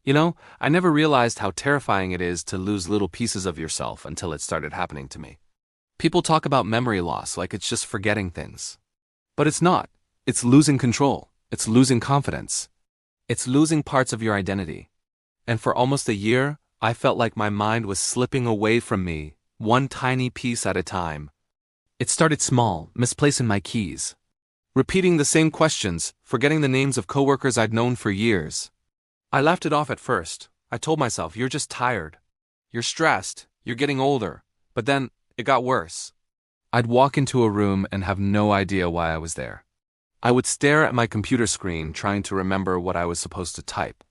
I never realized how terrifying it is to lose little pieces of yourself until it started happening to me. People talk about memory loss like it's just forgetting things. But it's not. It's losing control. It's losing confidence. It's losing parts of your identity. And for almost a year, I felt like my mind was slipping away from me, one tiny piece at a time. It started small, misplacing my keys, repeating the same questions, forgetting the names of coworkers I'd known for years. I laughed it off at first. I told myself, you're just tired. You're stressed. You're getting older. But then, it got worse. I'd walk into a room and have no idea why I was there. I would stare at my computer screen trying to remember what I was supposed to type.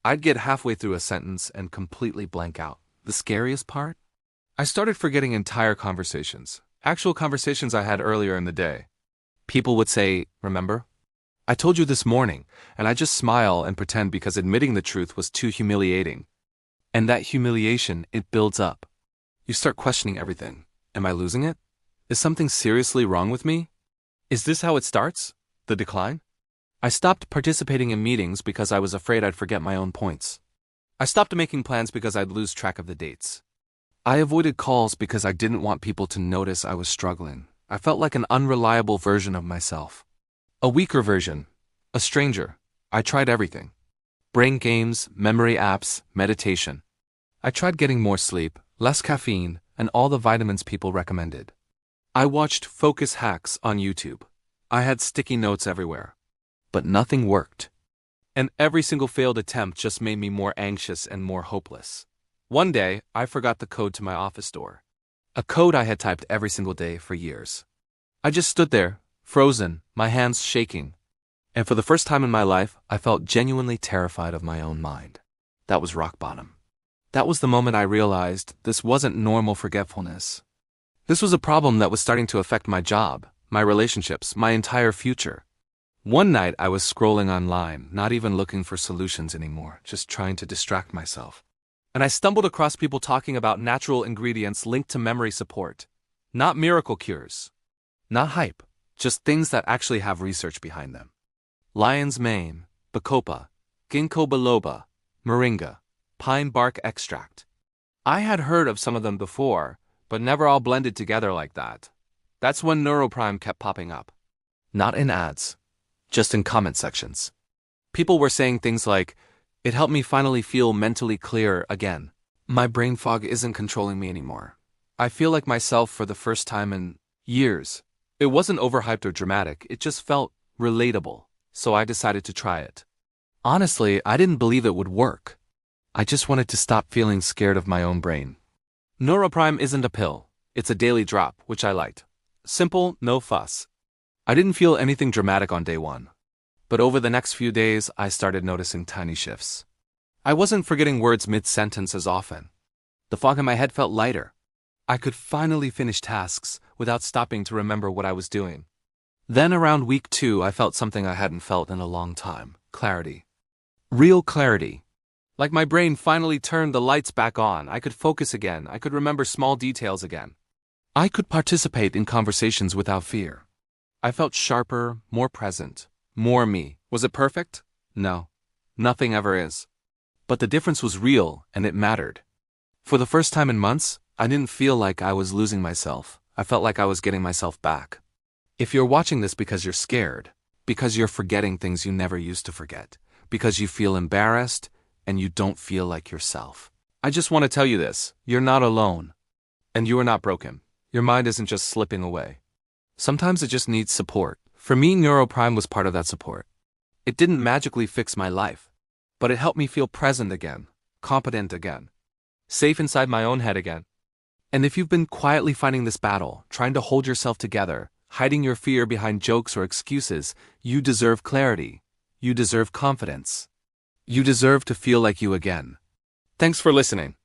I'd get halfway through a sentence and completely blank out. The scariest part? I started forgetting entire conversations, actual conversations I had earlier in the day. People would say, remember? I told you this morning, and I just smile and pretend because admitting the truth was too humiliating. And that humiliation, it builds up. You start questioning everything. Am I losing it? Is something seriously wrong with me? Is this how it starts? The decline? I stopped participating in meetings because I was afraid I'd forget my own points. I stopped making plans because I'd lose track of the dates. I avoided calls because I didn't want people to notice I was struggling. I felt like an unreliable version of myself. A weaker version. A stranger. I tried everything. Brain games, memory apps, meditation. I tried getting more sleep, less caffeine, and all the vitamins people recommended. I watched focus hacks on YouTube. I had sticky notes everywhere. But nothing worked. And every single failed attempt just made me more anxious and more hopeless. One day, I forgot the code to my office door. A code I had typed every single day for years. I just stood there, frozen, my hands shaking. And for the first time in my life, I felt genuinely terrified of my own mind. That was rock bottom. That was the moment I realized this wasn't normal forgetfulness. This was a problem that was starting to affect my job, my relationships, my entire future. One night I was scrolling online, not even looking for solutions anymore, just trying to distract myself. And I stumbled across people talking about natural ingredients linked to memory support. Not miracle cures. Not hype. Just things that actually have research behind them. Lion's mane, bacopa, ginkgo biloba, moringa, pine bark extract. I had heard of some of them before, but never all blended together like that. That's when NeuroPrime kept popping up. Not in ads. Just in comment sections. People were saying things like, it helped me finally feel mentally clear again. My brain fog isn't controlling me anymore. I feel like myself for the first time in years. It wasn't overhyped or dramatic, it just felt relatable, so I decided to try it. Honestly, I didn't believe it would work. I just wanted to stop feeling scared of my own brain. NeuroPrime isn't a pill, it's a daily drop, which I liked. Simple, no fuss. I didn't feel anything dramatic on day one. But over the next few days, I started noticing tiny shifts. I wasn't forgetting words mid-sentence as often. The fog in my head felt lighter. I could finally finish tasks without stopping to remember what I was doing. Then around week 2, I felt something I hadn't felt in a long time. Clarity. Real clarity. Like my brain finally turned the lights back on. I could focus again. I could remember small details again. I could participate in conversations without fear. I felt sharper, more present, more me. Was it perfect? No. Nothing ever is. But the difference was real, and it mattered. For the first time in months, I didn't feel like I was losing myself. I felt like I was getting myself back. If you're watching this because you're scared, because you're forgetting things you never used to forget, because you feel embarrassed, and you don't feel like yourself, I just want to tell you this, you're not alone. And you are not broken. Your mind isn't just slipping away. Sometimes it just needs support. For me, NeuroPrime was part of that support. It didn't magically fix my life, but it helped me feel present again, competent again, safe inside my own head again. And if you've been quietly fighting this battle, trying to hold yourself together, hiding your fear behind jokes or excuses, you deserve clarity. You deserve confidence. You deserve to feel like you again. Thanks for listening.